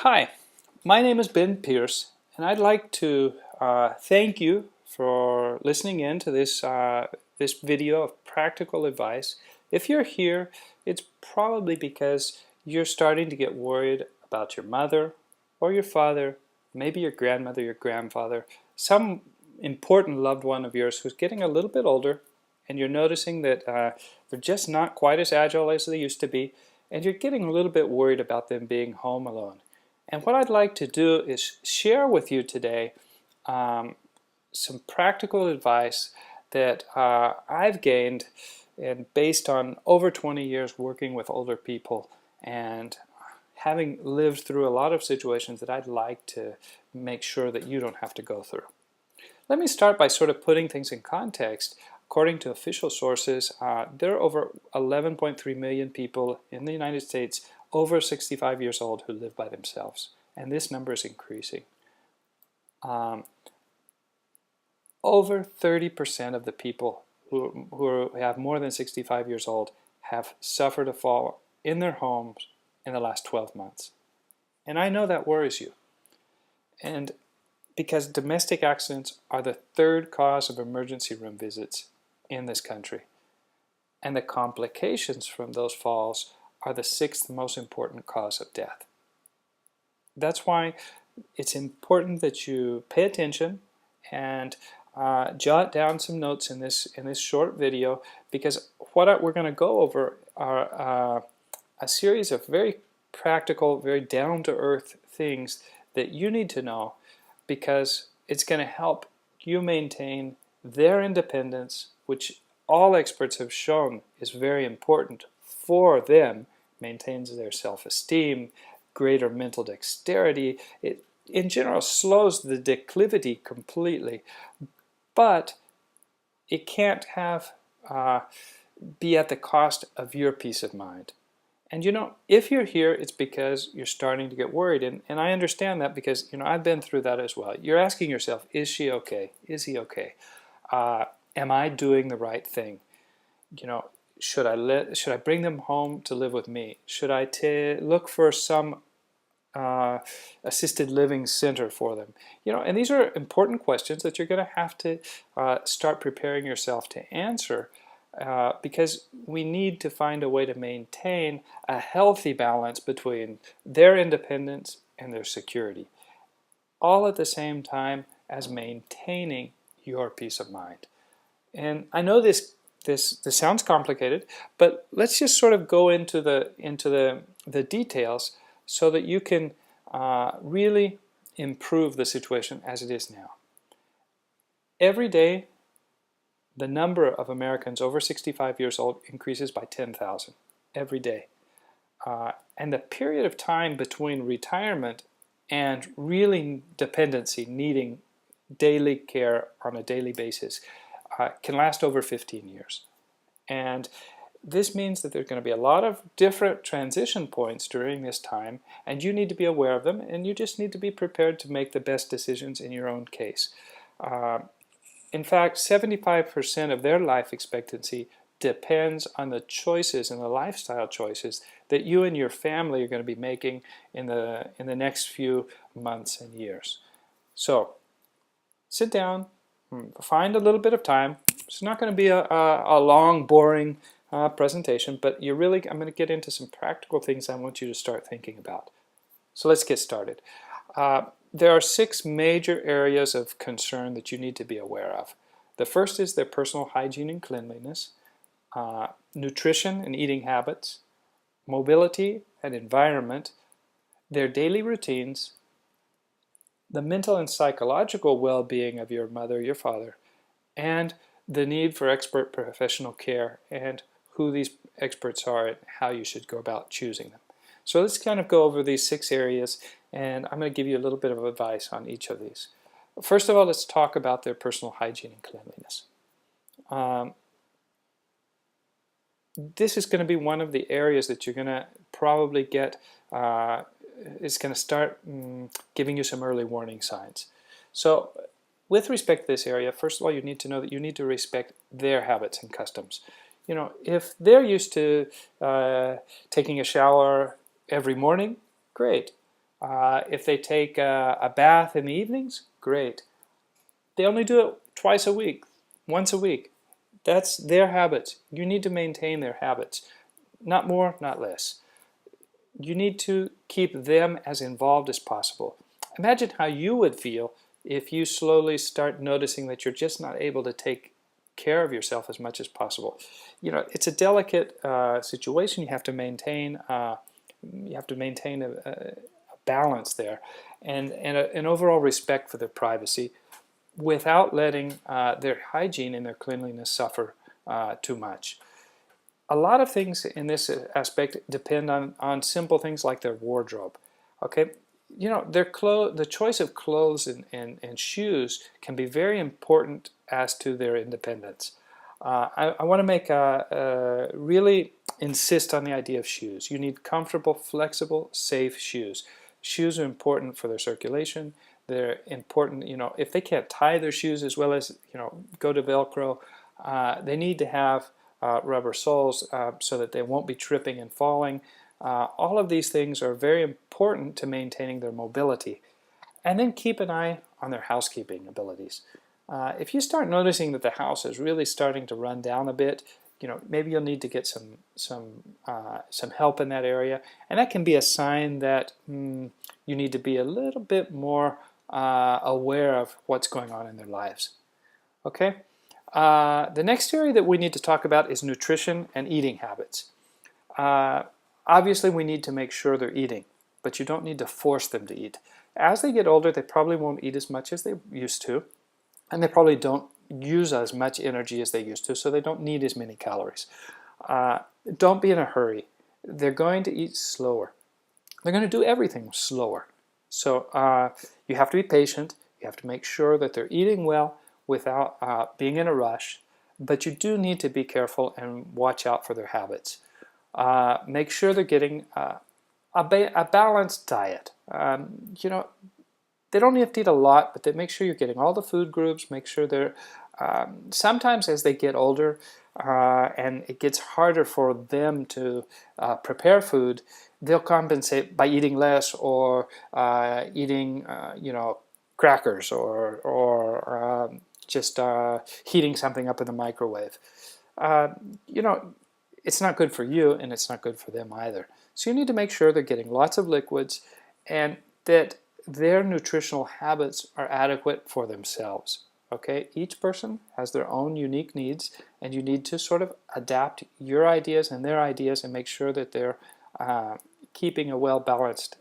Hi, my name is Ben Pierce, and I'd like to thank you for listening in to this video of practical advice. If you're here, it's probably because you're starting to get worried about your mother or your father, maybe your grandmother, your grandfather, some important loved one of yours who's getting a little bit older, and you're noticing that they're just not quite as agile as they used to be, and you're getting a little bit worried about them being home alone. And what I'd like to do is share with you today some practical advice that I've gained and based on over 20 years working with older people and having lived through a lot of situations that I'd like to make sure that you don't have to go through. Let me start by sort of putting things in context. According to official sources, there are over 11.3 million people in the United States over 65 years old who live by themselves, and this number is increasing. Over 30% of the people who have more than 65 years old have suffered a fall in their homes in the last 12 months. And I know that worries you. And because domestic accidents are the third cause of emergency room visits in this country. And the complications from those falls are the sixth most important cause of death. That's why it's important that you pay attention and jot down some notes in this short video, because what we're going to go over are a series of very practical, very down-to-earth things that you need to know, because it's going to help you maintain their independence, which all experts have shown is very important for them. Maintains their self-esteem, greater mental dexterity. It, in general, slows the declivity completely, but it can't be at the cost of your peace of mind. And you know, if you're here, it's because you're starting to get worried, and I understand that, because I've been through that as well. You're asking yourself, is she okay? Is he okay? Am I doing the right thing? Should I bring them home to live with me? Should I look for some assisted living center for them? And these are important questions that you're going to have to start preparing yourself to answer, because we need to find a way to maintain a healthy balance between their independence and their security, all at the same time as maintaining your peace of mind. And I know this sounds complicated, but let's just sort of go into the details so that you can really improve the situation as it is now. Every day, the number of Americans over 65 years old increases by 10,000 every day. And the period of time between retirement and really dependency, needing daily care on a daily basis, can last over 15 years. And this means that there's going to be a lot of different transition points during this time, and you need to be aware of them, and you just need to be prepared to make the best decisions in your own case. In fact, 75% of their life expectancy depends on the choices and the lifestyle choices that you and your family are going to be making in the next few months and years. So, sit down, find a little bit of time. It's not going to be a long, boring presentation, but I'm going to get into some practical things I want you to start thinking about. So let's get started. There are 6 major areas of concern that you need to be aware of. The first is their personal hygiene and cleanliness, nutrition and eating habits, mobility and environment, their daily routines, the mental and psychological well-being of your mother, your father, and the need for expert professional care and who these experts are and how you should go about choosing them. So let's kind of go over these 6 areas, and I'm going to give you a little bit of advice on each of these. First of all, let's talk about their personal hygiene and cleanliness. This is going to be one of the areas that you're going to probably get, is going to start giving you some early warning signs. So with respect to this area, first of all, you need to know that you need to respect their habits and customs. If they're used to taking a shower every morning, great. If they take a bath in the evenings, great. They only do it twice a week, once a week. That's their habits. You need to maintain their habits. Not more, not less. You need to keep them as involved as possible. Imagine how you would feel if you slowly start noticing that you're just not able to take care of yourself as much as possible. You know, it's a delicate situation. You have to maintain. A balance there, and an overall respect for their privacy, without letting their hygiene and their cleanliness suffer too much. A lot of things in this aspect depend on simple things like their wardrobe. Okay, you know, the choice of clothes and shoes can be very important as to their independence. I want to really insist on the idea of shoes. You need comfortable, flexible, safe shoes. Shoes are important for their circulation. They're important, you know, if they can't tie their shoes as well as, you know, go to Velcro, they need to have rubber soles so that they won't be tripping and falling. All of these things are very important to maintaining their mobility. And then keep an eye on their housekeeping abilities. If you start noticing that the house is really starting to run down a bit, you know, maybe you'll need to get some help in that area, and that can be a sign that you need to be a little bit more aware of what's going on in their lives. Okay. The next area that we need to talk about is nutrition and eating habits. Obviously, we need to make sure they're eating, but you don't need to force them to eat. As they get older, they probably won't eat as much as they used to, and they probably don't use as much energy as they used to, so they don't need as many calories. Don't be in a hurry. They're going to eat slower. They're going to do everything slower. So you have to be patient. You have to make sure that they're eating well without being in a rush, but you do need to be careful and watch out for their habits. Make sure they're getting a balanced diet. You know, they don't have to eat a lot, but they make sure you're getting all the food groups. Make sure they're sometimes as they get older and it gets harder for them to prepare food, they'll compensate by eating less or eating you know, crackers or just heating something up in the microwave. You know, it's not good for you and it's not good for them either. So you need to make sure they're getting lots of liquids and that their nutritional habits are adequate for themselves. Okay, each person has their own unique needs, and you need to sort of adapt your ideas and their ideas and make sure that they're keeping a well-balanced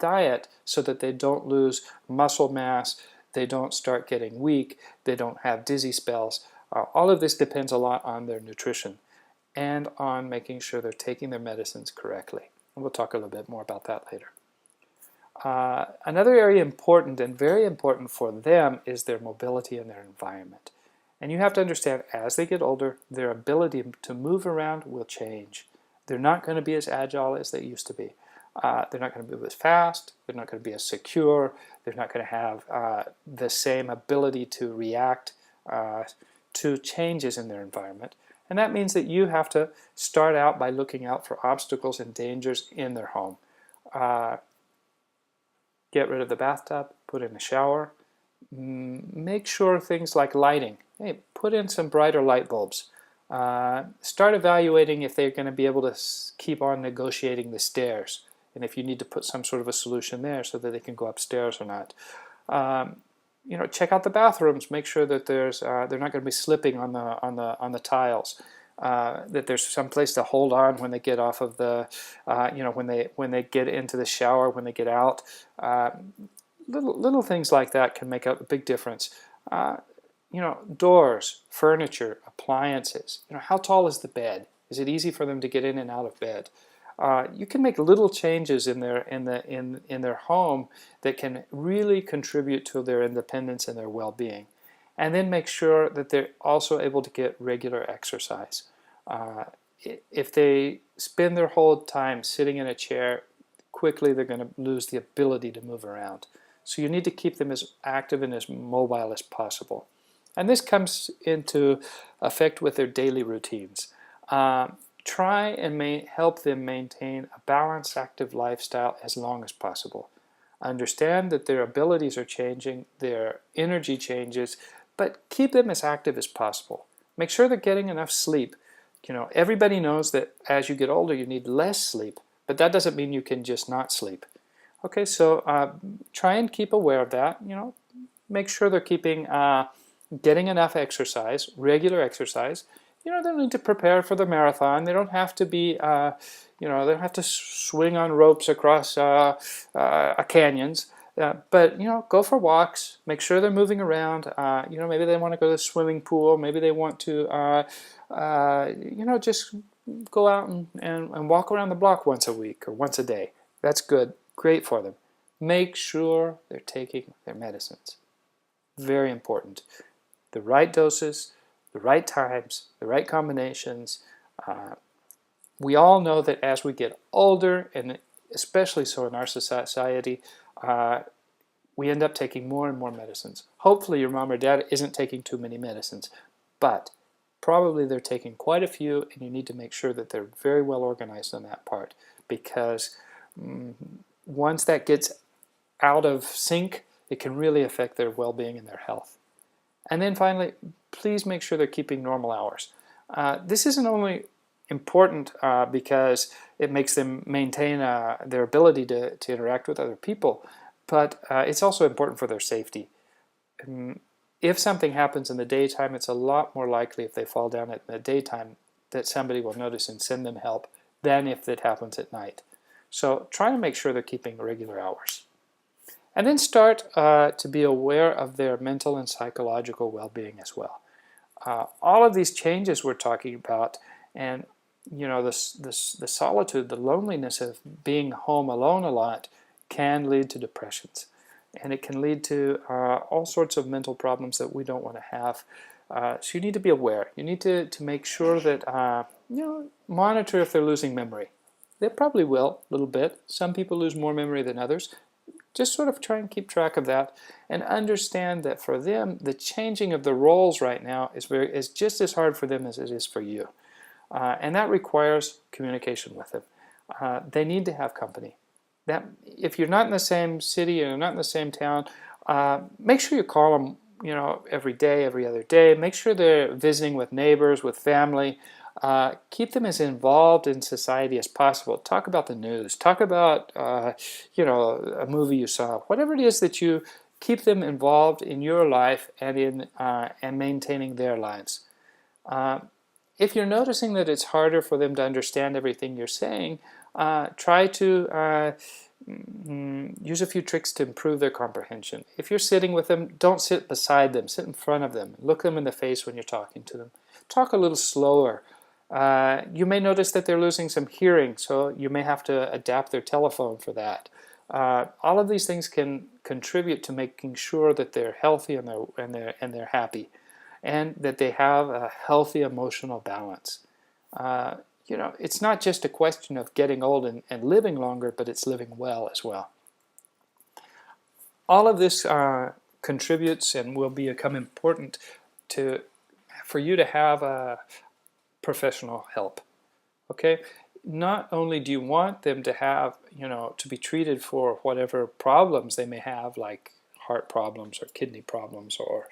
diet so that they don't lose muscle mass, they don't start getting weak, they don't have dizzy spells. All of this depends a lot on their nutrition and on making sure they're taking their medicines correctly. And we'll talk a little bit more about that later. Another area important and very important for them is their mobility and their environment. And you have to understand, as they get older, their ability to move around will change. They're not going to be as agile as they used to be. They're not going to move as fast. They're not going to be as secure. They're not going to have the same ability to react to changes in their environment. And that means that you have to start out by looking out for obstacles and dangers in their home. Get rid of the bathtub, put in a shower. Make sure things like lighting. Hey, put in some brighter light bulbs. Start evaluating if they're going to be able to keep on negotiating the stairs, and if you need to put some sort of a solution there so that they can go upstairs or not. You know, check out the bathrooms. Make sure that they're not going to be slipping on the tiles. That there's some place to hold on when they get off of the, you know, when they get into the shower, when they get out. Little things like that can make a big difference. You know, doors, furniture, appliances. You know, how tall is the bed? Is it easy for them to get in and out of bed? You can make little changes in their home that can really contribute to their independence and their well-being. And then make sure that they're also able to get regular exercise. If they spend their whole time sitting in a chair, quickly they're going to lose the ability to move around. So you need to keep them as active and as mobile as possible. And this comes into effect with their daily routines. Try and help them maintain a balanced, active lifestyle as long as possible. Understand that their abilities are changing, their energy changes, but keep them as active as possible. Make sure they're getting enough sleep. Everybody knows that as you get older, you need less sleep, but that doesn't mean you can just not sleep. Okay, so try and keep aware of that. Make sure they're getting enough exercise, regular exercise. They don't need to prepare for the marathon. They don't have to be, they don't have to swing on ropes across canyons. But go for walks. Make sure they're moving around. Maybe they want to go to the swimming pool. Maybe they want to, just go out and walk around the block once a week or once a day. That's good. Great for them. Make sure they're taking their medicines. Very important. The right doses, the right times, the right combinations. We all know that as we get older, and especially so in our society, we end up taking more and more medicines. Hopefully your mom or dad isn't taking too many medicines, but probably they're taking quite a few, and you need to make sure that they're very well organized on that part, because once that gets out of sync, it can really affect their well-being and their health. And then finally, please make sure they're keeping normal hours. This isn't only important because it makes them maintain their ability to interact with other people, but it's also important for their safety. If something happens in the daytime, it's a lot more likely if they fall down in the daytime that somebody will notice and send them help than if it happens at night. So try to make sure they're keeping regular hours. And then start to be aware of their mental and psychological well-being as well. All of these changes we're talking about, and the solitude, the loneliness of being home alone a lot, can lead to depressions. And it can lead to all sorts of mental problems that we don't want to have. So you need to be aware. You need to make sure that, monitor if they're losing memory. They probably will, a little bit. Some people lose more memory than others. Just sort of try and keep track of that and understand that for them, the changing of the roles right now is just as hard for them as it is for you. And that requires communication with them. They need to have company. If you're not in the same city or not in the same town, make sure you call them every day, every other day. Make sure they're visiting with neighbors, with family. Keep them as involved in society as possible. Talk about the news. Talk about a movie you saw. Whatever it is that you keep them involved in your life and in and maintaining their lives. If you're noticing that it's harder for them to understand everything you're saying, try to use a few tricks to improve their comprehension. If you're sitting with them, don't sit beside them. Sit in front of them. Look them in the face when you're talking to them. Talk a little slower. You may notice that they're losing some hearing, so you may have to adapt their telephone for that. All of these things can contribute to making sure that they're healthy and they're happy, and that they have a healthy emotional balance. It's not just a question of getting old and living longer, but it's living well as well. All of this contributes and will become important for you to have professional help. Okay? Not only do you want them to have, to be treated for whatever problems they may have, like heart problems or kidney problems or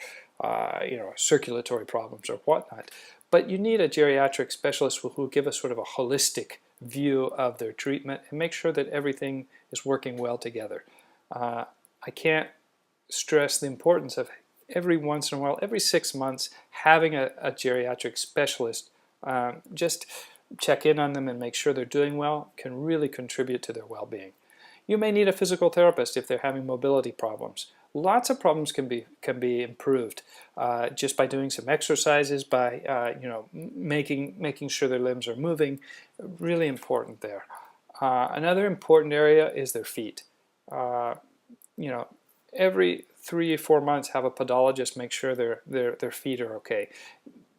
circulatory problems or whatnot, but you need a geriatric specialist who will give us sort of a holistic view of their treatment and make sure that everything is working well together. I can't stress the importance of every once in a while, every 6 months, having a geriatric specialist just check in on them and make sure they're doing well can really contribute to their well-being. You may need a physical therapist if they're having mobility problems. Lots of problems can be improved just by doing some exercises, by making sure their limbs are moving. Really important there. Another important area is their feet. Every 3 or 4 months, have a podologist make sure their feet are okay.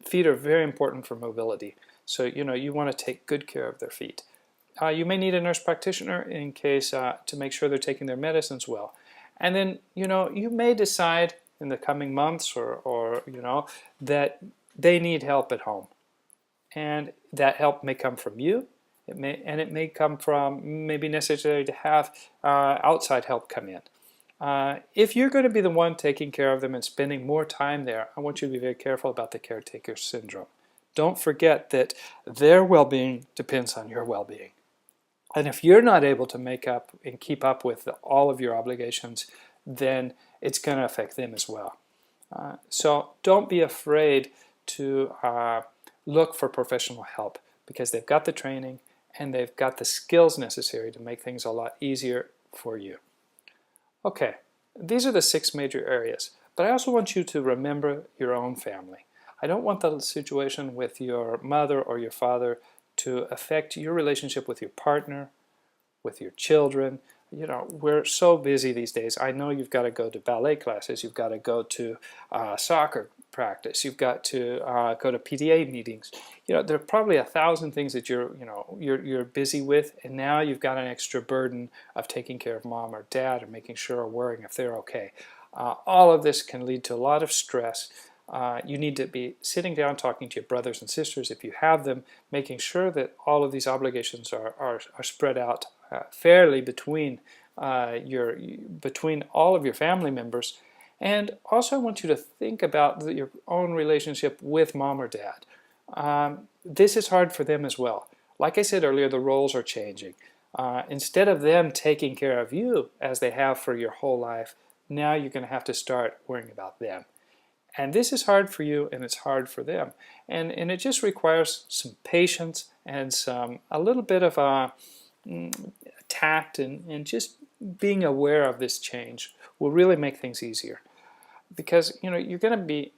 Feet are very important for mobility, so you want to take good care of their feet. You may need a nurse practitioner in case to make sure they're taking their medicines well. And then, you may decide in the coming months or that they need help at home. And that help may come from you, It may come from maybe necessary to have outside help come in. If you're going to be the one taking care of them and spending more time there, I want you to be very careful about the caretaker syndrome. Don't forget that their well-being depends on your well-being. And if you're not able to make up and keep up with all of your obligations, then it's going to affect them as well. So don't be afraid to look for professional help, because they've got the training and they've got the skills necessary to make things a lot easier for you. Okay, these are the 6 major areas, but I also want you to remember your own family. I don't want the situation with your mother or your father to affect your relationship with your partner, with your children. You know, we're so busy these days. I know you've got to go to ballet classes, you've got to go to soccer practice, you've got to go to PTA meetings. You know, there are probably 1,000 things that you're busy with, and now you've got an extra burden of taking care of mom or dad or making sure or worrying if they're okay. All of this can lead to a lot of stress. You need to be sitting down talking to your brothers and sisters if you have them, making sure that all of these obligations are spread out fairly between between all of your family members. And also I want you to think about your own relationship with mom or dad. This is hard for them as well. Like I said earlier, the roles are changing. Instead of them taking care of you as they have for your whole life, now you're going to have to start worrying about them. And this is hard for you and it's hard for them. And it just requires some patience and a little bit of tact and just being aware of this change will really make things easier. Because you're going to be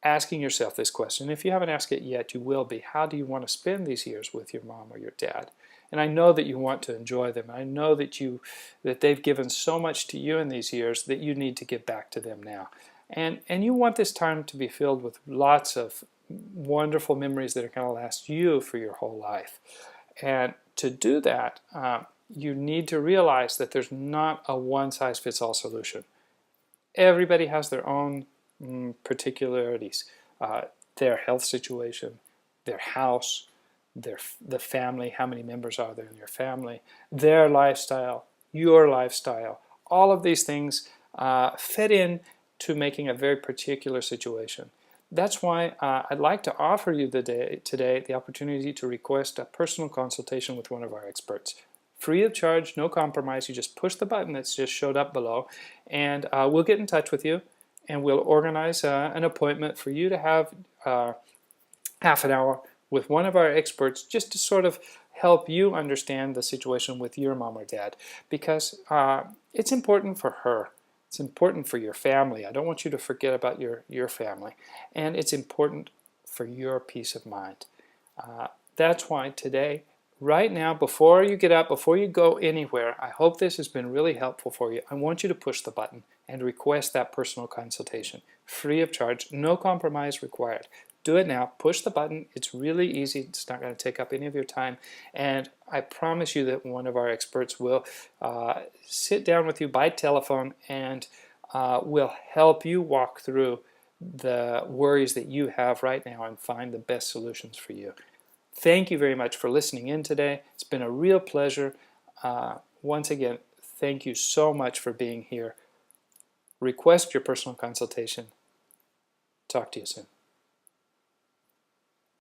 asking yourself this question. If you haven't asked it yet, you will be. How do you want to spend these years with your mom or your dad? And I know that you want to enjoy them. I know that they've given so much to you in these years that you need to give back to them now. And you want this time to be filled with lots of wonderful memories that are going to last you for your whole life. And to do that, you need to realize that there's not a one-size-fits-all solution. Everybody has their own particularities, their health situation, their house, the family, how many members are there in your family, their lifestyle, your lifestyle. All of these things fit in to making a very particular situation. That's why I'd like to offer you today the opportunity to request a personal consultation with one of our experts. Free of charge, no compromise. You just push the button that's just showed up below, and we'll get in touch with you, and we'll organize an appointment for you to have half an hour with one of our experts just to sort of help you understand the situation with your mom or dad, because it's important for her. It's important for your family. I don't want you to forget about your family. And it's important for your peace of mind. That's why today, right now, before you get up, before you go anywhere, I hope this has been really helpful for you. I want you to push the button and request that personal consultation. Free of charge, no compromise required. Do it now. Push the button. It's really easy. It's not going to take up any of your time. And I promise you that one of our experts will sit down with you by telephone and will help you walk through the worries that you have right now and find the best solutions for you. Thank you very much for listening in today. It's been a real pleasure. Once again, thank you so much for being here. Request your personal consultation. Talk to you soon.